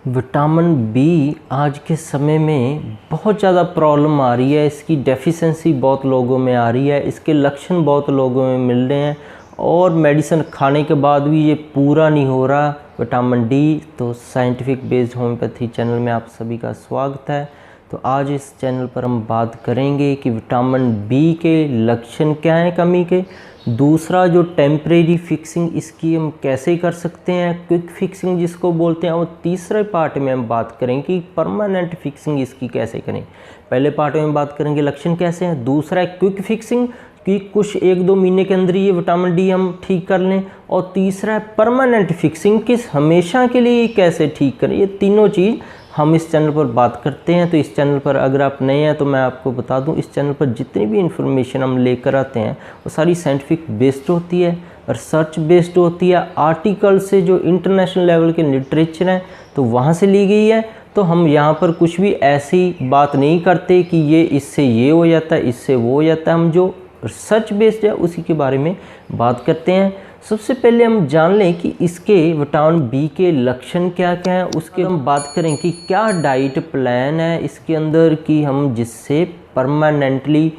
Vitamin B आज के समय में बहुत ज़्यादा प्रॉब्लम आ रही है। इसकी डेफिशिएंसी बहुत लोगों में आ रही है, इसके लक्षण बहुत लोगों में मिल रहे हैं और मेडिसिन खाने के बाद भी ये पूरा नहीं हो रहा विटामिन डी। तो साइंटिफिक बेस्ड होम्योपैथी चैनल में आप सभी का स्वागत है। तो आज इस चैनल पर हम बात करेंगे कि विटामिन बी के लक्षण क्या हैं कमी के, दूसरा जो टेम्परेरी फिक्सिंग इसकी हम कैसे कर सकते हैं, क्विक फिक्सिंग जिसको बोलते हैं, और तीसरे पार्ट में हम बात करेंगे कि परमानेंट फिक्सिंग इसकी कैसे करें। पहले पार्ट में हम बात करेंगे लक्षण कैसे हैं, दूसरा है क्विक फिक्सिंग कि कुछ 1-2 महीने के अंदर ये विटामिन डी हम ठीक कर लें, और तीसरा है परमानेंट फिक्सिंग किस हमेशा के लिए कैसे ठीक करें। ये तीनों चीज़ हम इस चैनल पर बात करते हैं। तो इस चैनल पर अगर आप नए हैं तो मैं आपको बता दूं, इस चैनल पर जितनी भी इन्फॉर्मेशन हम लेकर आते हैं वो सारी साइंटिफिक बेस्ड होती है, रिसर्च बेस्ड होती है, आर्टिकल से जो इंटरनेशनल लेवल के लिटरेचर हैं तो वहाँ से ली गई है। तो हम यहाँ पर कुछ भी ऐसी बात नहीं करते कि ये इससे ये हो जाता है, इससे वो हो जाता है। हम जो रिसर्च बेस्ड है उसी के बारे में बात करते हैं। सबसे पहले हम जान लें कि इसके विटामिन बी के लक्षण क्या क्या हैं, उसके हम बात करें कि क्या डाइट प्लान है इसके अंदर कि हम जिससे परमानेंटली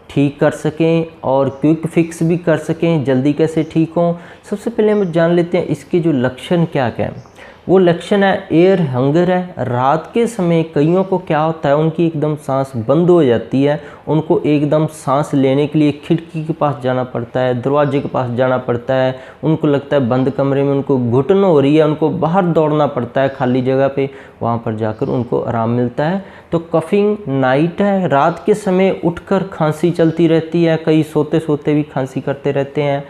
ठीक कर सकें और क्विक फिक्स भी कर सकें, जल्दी कैसे ठीक हों। सबसे पहले हम जान लेते हैं इसके जो लक्षण क्या क्या हैं। वो लक्षण है एयर हंगर है। रात के समय कईयों को क्या होता है, उनकी एकदम सांस बंद हो जाती है, उनको एकदम सांस लेने के लिए खिड़की के पास जाना पड़ता है, दरवाजे के पास जाना पड़ता है, उनको लगता है बंद कमरे में उनको घुटन हो रही है, उनको बाहर दौड़ना पड़ता है खाली जगह पे, वहाँ पर जाकर उनको आराम मिलता है। तो कफिंग नाइट है, रात के समय उठकर खांसी चलती रहती है, कई सोते सोते भी खांसी करते रहते हैं।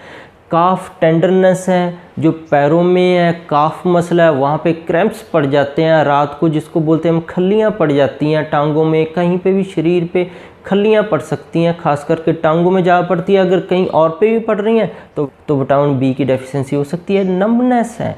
काफ टेंडरनेस है, जो पैरों में है काफ मसला है, वहाँ पे क्रैम्प्स पड़ जाते हैं रात को, जिसको बोलते हैं हम खल्लियाँ पड़ जाती हैं टांगों में, कहीं पे भी शरीर पे खल्लियाँ पड़ सकती हैं, खास करके टांगों में जा पड़ती है। अगर कहीं और पे भी पड़ रही हैं तो विटामिन बी की डेफिशिएंसी हो सकती है। नम्बनेस है,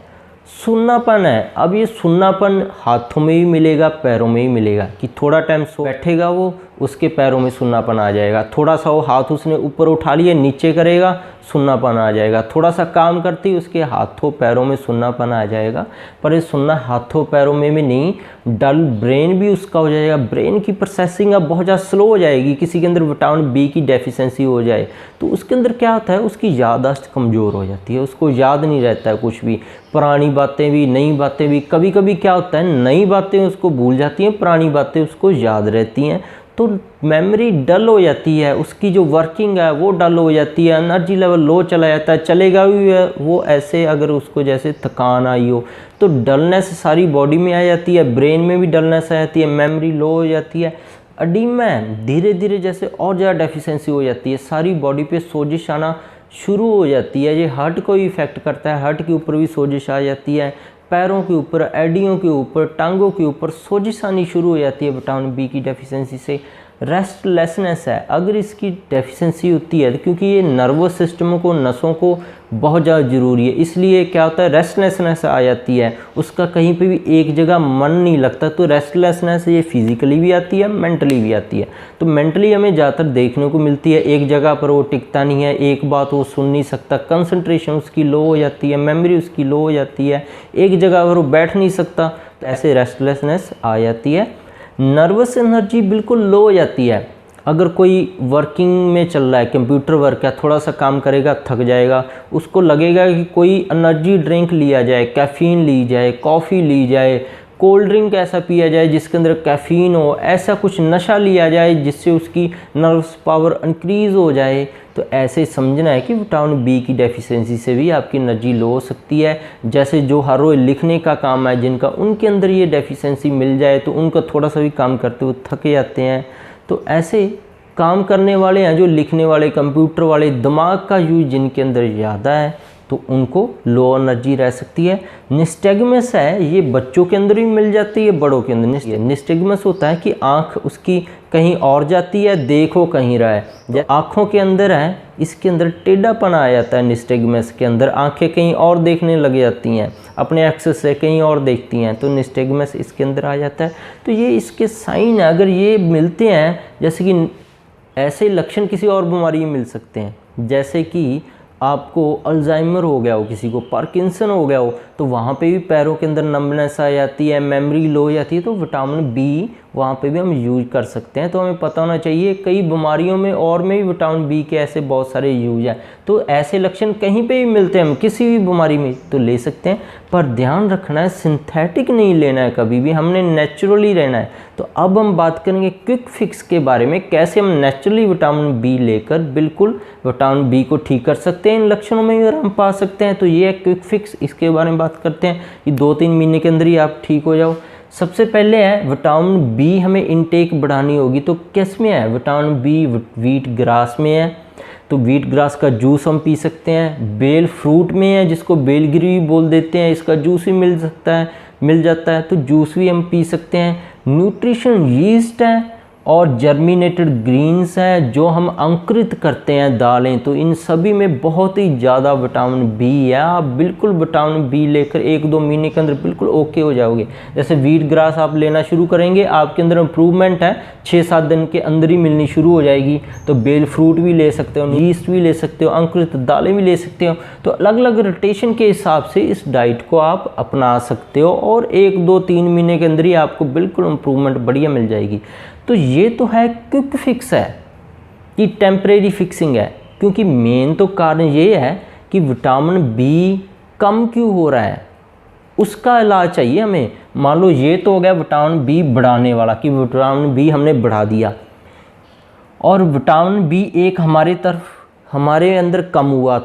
सुन्नापन है। अब ये सुन्नापन हाथों में भी मिलेगा, पैरों में भी मिलेगा कि थोड़ा टाइम सो बैठेगा वो, उसके पैरों में सुन्नापन आ जाएगा, थोड़ा सा वो हाथ उसने ऊपर उठा लिए नीचे करेगा सुन्नापन आ जाएगा, थोड़ा सा काम करते ही उसके हाथों पैरों में सुन्नापन आ जाएगा। पर ये सुनना हाथों पैरों में भी नहीं, डल ब्रेन भी उसका हो जाएगा, ब्रेन की प्रोसेसिंग अब बहुत ज़्यादा स्लो हो जाएगी। किसी के अंदर विटामिन बी की डेफिशिएंसी हो जाए तो उसके अंदर क्या होता है, उसकी याददाश्त कमज़ोर हो जाती है, उसको याद नहीं रहता है कुछ भी, पुरानी बातें भी नई बातें भी। कभी कभी क्या होता है, नई बातें उसको भूल जाती हैं, पुरानी बातें उसको याद रहती हैं, तो मेमोरी डल हो जाती है, उसकी जो वर्किंग है वो डल हो जाती है, एनर्जी लेवल लो चला जाता है, चलेगा भी वो ऐसे अगर उसको जैसे थकान आई हो तो डलनेस सारी बॉडी में आ जाती है, ब्रेन में भी डलनेस आ जाती है, मेमोरी लो हो जाती है। एडीमा धीरे धीरे जैसे और ज़्यादा डेफिशिएंसी हो जाती है, सारी बॉडी पे सोजिश आना शुरू हो जाती है। ये हार्ट को भी इफेक्ट करता है, हार्ट के ऊपर भी सोजिश आ जाती है, पैरों के ऊपर, एडियों के ऊपर, टांगों के ऊपर सोजिश आनी शुरू हो जाती है विटामिन बी की डेफिशिएंसी से। रेस्टलेसनेस है, अगर इसकी डेफिशिएंसी होती है क्योंकि ये नर्वस सिस्टम को, नसों को बहुत ज़्यादा ज़रूरी है, इसलिए क्या होता है रेस्टलेसनेस आ जाती है, उसका कहीं पे भी एक जगह मन नहीं लगता। तो रेस्टलेसनेस ये फिजिकली भी आती है, मेंटली भी आती है। तो मेंटली हमें ज़्यादातर देखने को मिलती है, एक जगह पर वो टिकता नहीं है, एक बात वो सुन नहीं सकता, कंसंट्रेशन उसकी लो हो जाती है, मेमोरी उसकी लो हो जाती है, एक जगह पर वो बैठ नहीं सकता, तो ऐसे रेस्टलेसनेस आ जाती है। नर्वस एनर्जी बिल्कुल लो हो जाती है, अगर कोई वर्किंग में चल रहा है, कंप्यूटर वर्क है, थोड़ा सा काम करेगा थक जाएगा, उसको लगेगा कि कोई एनर्जी ड्रिंक लिया जाए, कैफ़ीन ली जाए, कॉफ़ी ली जाए, कोल्ड ड्रिंक ऐसा पिया जाए जिसके अंदर कैफ़ीन हो, ऐसा कुछ नशा लिया जाए जिससे उसकी नर्व्स पावर इंक्रीज़ हो जाए। तो ऐसे समझना है कि विटामिन बी की डेफिशिएंसी से भी आपकी एनर्जी लो हो सकती है। जैसे जो हर रोज़ लिखने का काम है जिनका, उनके अंदर ये डेफिशिएंसी मिल जाए तो उनका थोड़ा सा भी काम करते हुए थक जाते हैं। तो ऐसे काम करने वाले हैं जो लिखने वाले, कंप्यूटर वाले, दिमाग का यूज जिनके अंदर ज़्यादा है तो उनको लो एनर्जी रह सकती है। निस्टेगमस है, ये बच्चों के अंदर भी मिल जाती है, बड़ों के अंदर। निस्टेगमस होता है कि आँख उसकी कहीं और जाती है, देखो कहीं रहा है, जब आँखों के अंदर है इसके अंदर टेढ़ापन आ जाता है। निस्टेगमस के अंदर आंखें कहीं और देखने लग जाती हैं, अपने एक्सेस से कहीं और देखती हैं, तो निस्टेगमस इसके अंदर आ जाता है। तो ये इसके साइन है, अगर ये मिलते हैं, जैसे कि ऐसे लक्षण किसी और बीमारी में मिल सकते हैं, जैसे कि आपको अल्जाइमर हो गया हो, किसी को पार्किंसन हो गया हो, तो तो वहाँ पे भी पैरों के अंदर नमनेस आ जाती है, मेमोरी लो हो जाती है, तो विटामिन बी वहाँ पे भी हम यूज कर सकते हैं। तो हमें पता होना चाहिए कई बीमारियों में और में भी विटामिन बी के ऐसे बहुत सारे यूज हैं। तो ऐसे लक्षण कहीं पे भी मिलते हैं, हम किसी भी बीमारी में तो ले सकते हैं, पर ध्यान रखना है सिंथेटिक नहीं लेना है कभी भी, हमने नेचुरली रहना है। तो अब हम बात करेंगे क्विक फिक्स के बारे में, कैसे हम नेचुरली विटामिन बी लेकर बिल्कुल विटामिन बी को ठीक कर सकते हैं, इन लक्षणों में भी आराम पा सकते हैं। तो ये है क्विक फिक्स, इसके बारे में बात करते हैं। ये 2-3 महीने के अंदर ही आप ठीक हो जाओ। सबसे पहले है विटामिन बी हमें इनटेक बढ़ानी होगी। तो किस में है विटामिन बी? व्हीट ग्रास में है, तो व्हीट ग्रास का जूस हम पी सकते हैं। बेल फ्रूट में है, जिसको बेलगिरी बोल देते हैं, इसका जूस भी मिल जाता है, तो जूस भी हम पी सकते हैं। न्यूट्रिशन यीस्ट है और जर्मिनेटेड ग्रीन्स हैं जो हम अंकुरित करते हैं दालें, तो इन सभी में बहुत ही ज़्यादा विटामिन बी है। आप बिल्कुल विटामिन बी लेकर 1-2 महीने के अंदर बिल्कुल ओके हो जाओगे। जैसे व्हीट ग्रास आप लेना शुरू करेंगे, आपके अंदर इम्प्रूवमेंट है, 6-7 दिन के अंदर ही मिलनी शुरू हो जाएगी। तो बेल फ्रूट भी ले सकते हो, यीस्ट भी ले सकते हो, अंकुरित दालें भी ले सकते हो। तो अलग अलग रोटेशन के हिसाब से इस डाइट को आप अपना सकते हो और 1-2-3 महीने के अंदर ही आपको बिल्कुल इम्प्रूवमेंट बढ़िया मिल जाएगी। तो ये तो है क्विक फिक्स है, कि टेम्परेरी फिक्सिंग है, क्योंकि मेन तो कारण ये है कि विटामिन बी कम क्यों हो रहा है, उसका इलाज चाहिए हमें। मान लो ये तो हो गया विटामिन बी बढ़ाने वाला, कि विटामिन बी हमने बढ़ा दिया, और विटामिन बी एक हमारे अंदर कम हुआ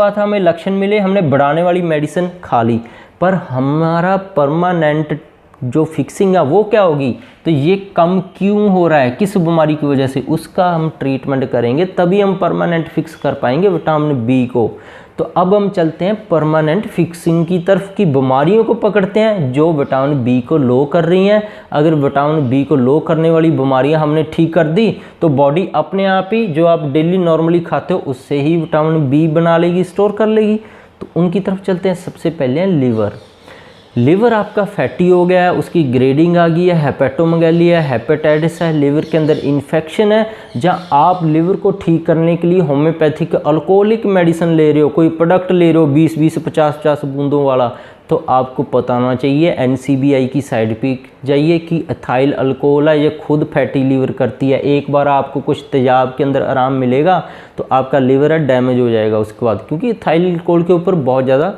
था, हमें लक्षण मिले, हमने बढ़ाने वाली मेडिसिन खा ली, पर हमारा परमानेंट जो फिक्सिंग है वो क्या होगी? तो ये कम क्यों हो रहा है, किस बीमारी की वजह से, उसका हम ट्रीटमेंट करेंगे, तभी हम परमानेंट फिक्स कर पाएंगे विटामिन बी को। तो अब हम चलते हैं परमानेंट फिक्सिंग की तरफ, की बीमारियों को पकड़ते हैं जो विटामिन बी को लो कर रही हैं। अगर विटामिन बी को लो करने वाली बीमारियां हमने ठीक कर दी, तो बॉडी अपने आप ही जो आप डेली नॉर्मली खाते हो उससे ही विटामिन बी बना लेगी, स्टोर कर लेगी। तो उनकी तरफ चलते हैं। सबसे पहले है लिवर आपका फैटी हो गया है, उसकी ग्रेडिंग आ गई है, हेपेटोमेगाली है, हेपेटाइटिस है, लिवर के अंदर इन्फेक्शन है। जहाँ आप लिवर को ठीक करने के लिए होम्योपैथिक अल्कोहलिक मेडिसिन ले रहे हो, कोई प्रोडक्ट ले रहे हो 20-20 50-50 बूंदों वाला, तो आपको पता होना चाहिए NCBI की साइड पे जाइए कि एथाइल अल्कोहल है, ये खुद फैटी लिवर करती है। एक बार आपको कुछ तेजाब के अंदर आराम मिलेगा तो आपका लिवर है डैमेज हो जाएगा उसके बाद, क्योंकि एथाइल अल्कोहल के ऊपर बहुत ज़्यादा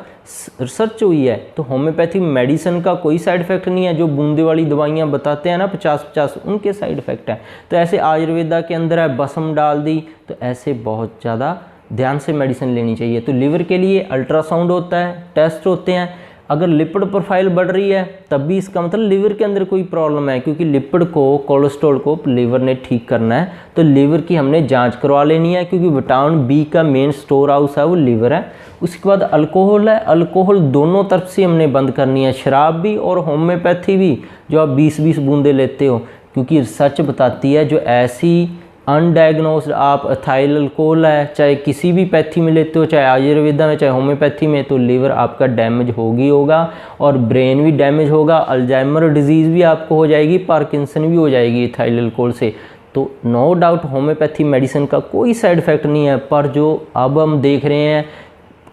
रिसर्च हुई है। तो होम्योपैथिक मेडिसिन का कोई साइड इफेक्ट नहीं है, जो बूंदे वाली दवाइयाँ बताते हैं ना 50-50, उनके साइड इफेक्ट है। तो ऐसे आयुर्वेदा के अंदर है बसम डाल दी, तो ऐसे बहुत ज़्यादा ध्यान से मेडिसिन लेनी चाहिए। तो लिवर के लिए अल्ट्रासाउंड होता है, टेस्ट होते हैं। अगर लिपिड प्रोफाइल बढ़ रही है तब भी इसका मतलब लिवर के अंदर कोई प्रॉब्लम है, क्योंकि लिपिड को, कोलेस्ट्रॉल को लिवर ने ठीक करना है। तो लिवर की हमने जांच करवा लेनी है, क्योंकि विटामिन बी का मेन स्टोर हाउस है वो लिवर है। उसके बाद अल्कोहल है, अल्कोहल दोनों तरफ से हमने बंद करनी है, शराब भी और होम्योपैथी भी, जो आप 20-20 बूंदे लेते हो, क्योंकि रिसर्च बताती है जो ऐसी अनडायग्नोस्ड आप एथाइल अल्कोहल है, चाहे किसी भी पैथी में लेते हो, चाहे आयुर्वेदा में चाहे होम्योपैथी में, तो लिवर आपका डैमेज होगा और ब्रेन भी डैमेज होगा, अल्जाइमर डिजीज़ भी आपको हो जाएगी, पार्किंसन भी हो जाएगी एथाइल अल्कोहल से। तो नो डाउट होम्योपैथी मेडिसिन का कोई साइड इफ़ेक्ट नहीं है, पर जो अब हम देख रहे हैं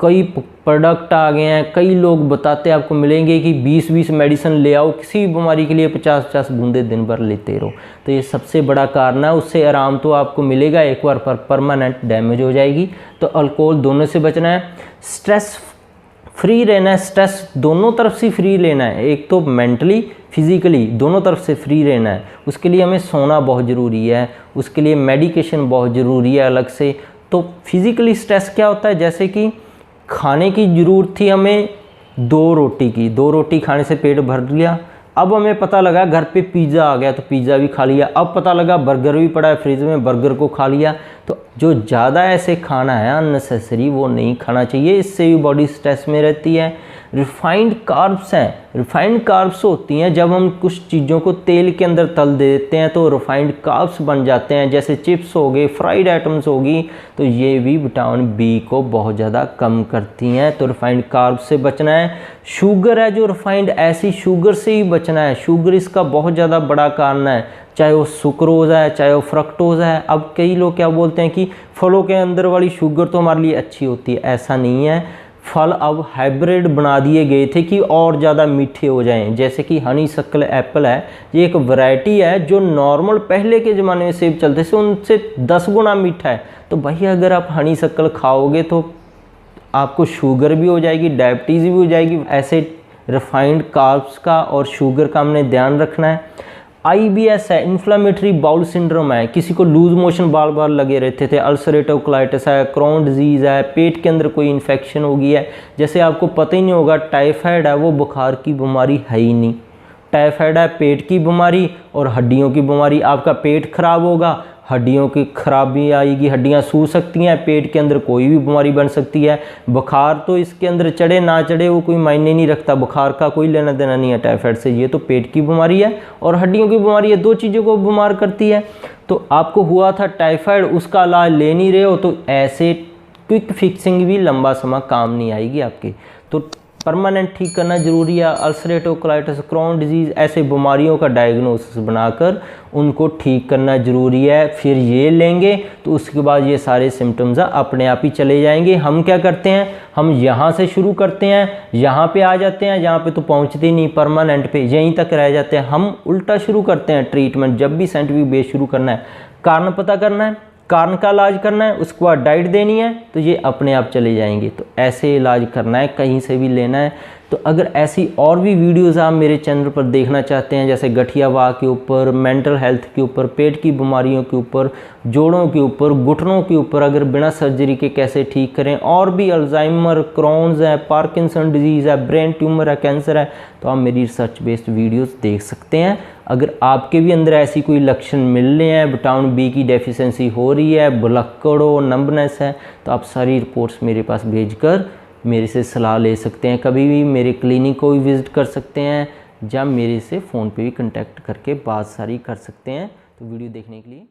कई प्रोडक्ट आ गए हैं, कई लोग बताते हैं, आपको मिलेंगे कि 20-20 मेडिसिन ले आओ किसी भी बीमारी के लिए, 50-50 बूंदे दिन भर लेते रहो। तो ये सबसे बड़ा कारण है, उससे आराम तो आपको मिलेगा एक बार, पर परमानेंट डैमेज हो जाएगी। तो अल्कोहल दोनों से बचना है, स्ट्रेस फ्री रहना है, स्ट्रेस दोनों तरफ से फ्री लेना है, एक तो मेंटली फिजिकली दोनों तरफ से फ्री रहना है। उसके लिए हमें सोना बहुत ज़रूरी है, उसके लिए मेडिकेशन बहुत ज़रूरी है अलग से। तो फिजिकली स्ट्रेस क्या होता है, जैसे कि खाने की ज़रूरत थी हमें 2 रोटी की, 2 रोटी खाने से पेट भर लिया। अब हमें पता लगा घर पे पिज़्ज़ा आ गया तो पिज़्ज़ा भी खा लिया। अब पता लगा बर्गर भी पड़ा है फ्रिज में, बर्गर को खा लिया। तो जो ज़्यादा ऐसे खाना है अननेसेसरी वो नहीं खाना चाहिए, इससे भी बॉडी स्ट्रेस में रहती है। रिफाइंड कार्ब्स हैं, रिफाइंड कार्ब्स होती हैं जब हम कुछ चीज़ों को तेल के अंदर तल देते हैं तो रिफाइंड कार्ब्स बन जाते हैं, जैसे चिप्स हो गए, फ्राइड आइटम्स होगी, तो ये भी विटामिन बी को बहुत ज़्यादा कम करती हैं। तो रिफाइंड कार्ब्स से बचना है। शुगर है जो रिफाइंड, ऐसी शुगर से ही बचना है। शुगर इसका बहुत ज़्यादा बड़ा कारण है, चाहे वो सुक्रोज है चाहे वो फ्रक्टोज है। अब कई लोग क्या बोलते हैं कि फलों के अंदर वाली शुगर तो हमारे लिए अच्छी होती है, ऐसा नहीं है। फल अब हाइब्रिड बना दिए गए थे कि और ज़्यादा मीठे हो जाएं। जैसे कि हनी शक्ल एप्पल है, ये एक वैरायटी है जो नॉर्मल पहले के ज़माने में सेब चलते थे उनसे 10 गुना मीठा है। तो भाई अगर आप हनी शक्ल खाओगे तो आपको शुगर भी हो जाएगी, डायबिटीज़ भी हो जाएगी। ऐसे रिफाइंड कार्ब्स का और शुगर का हमने ध्यान रखना है। IBS है, इन्फ्लामेटरी बाउल सिंड्रोम है, किसी को लूज मोशन बार बार लगे रहते थे, अल्सरेटिव कोलाइटिस है, क्रोन डिजीज़ है, पेट के अंदर कोई इन्फेक्शन हो गई है। जैसे आपको पता ही नहीं होगा, टाइफाइड है वो बुखार की बीमारी है ही नहीं। टाइफाइड है पेट की बीमारी और हड्डियों की बीमारी। आपका पेट खराब होगा, हड्डियों की खराबी आएगी, हड्डियां सूज सकती हैं, पेट के अंदर कोई भी बीमारी बन सकती है। बुखार तो इसके अंदर चढ़े ना चढ़े वो कोई मायने नहीं रखता, बुखार का कोई लेना देना नहीं है टाइफाइड से। ये तो पेट की बीमारी है और हड्डियों की बीमारी है, दो चीज़ों को बीमार करती है। तो आपको हुआ था टाइफाइड, उसका इलाज ले नहीं रहे हो तो ऐसे क्विक फिक्सिंग भी लंबा समय काम नहीं आएगी आपकी। तो परमानेंट ठीक करना जरूरी है। अल्सरेटिव कोलाइटिस, क्रोन डिजीज़, ऐसे बीमारियों का डायग्नोसिस बनाकर उनको ठीक करना जरूरी है। फिर ये लेंगे तो उसके बाद ये सारे सिम्टम्स अपने आप ही चले जाएंगे। हम क्या करते हैं, हम यहाँ से शुरू करते हैं, यहाँ पे आ जाते हैं, यहाँ पे तो पहुँचते ही नहीं, परमानेंट पे यहीं तक रह जाते हैं। हम उल्टा शुरू करते हैं ट्रीटमेंट। जब भी साइंटिफिक बेस शुरू करना है, कारण पता करना है, कारण का इलाज करना है, उसके बाद डाइट देनी है, तो ये अपने आप चले जाएंगे। तो ऐसे इलाज करना है, कहीं से भी लेना है। तो अगर ऐसी और भी वीडियोस आप मेरे चैनल पर देखना चाहते हैं, जैसे गठिया वात के ऊपर, मेंटल हेल्थ के ऊपर, पेट की बीमारियों के ऊपर, जोड़ों के ऊपर, घुटनों के ऊपर, अगर बिना सर्जरी के कैसे ठीक करें, और भी अल्जाइमर, क्रोन्स है, पार्किंसन डिजीज़ है, ब्रेन ट्यूमर है, कैंसर है, तो आप मेरी रिसर्च बेस्ड वीडियोस देख सकते हैं। अगर आपके भी अंदर ऐसी कोई लक्षण मिल रहे हैं, विटामिन बी की डेफिशिएंसी हो रही है, बुलक्कड़ हो, नंबनेस है, तो आप सारी रिपोर्ट्स मेरे पास भेजकर मेरे से सलाह ले सकते हैं। कभी भी मेरे क्लिनिक को भी विज़िट कर सकते हैं या मेरे से फ़ोन पे भी कांटेक्ट करके बात सारी कर सकते हैं। तो वीडियो देखने के लिए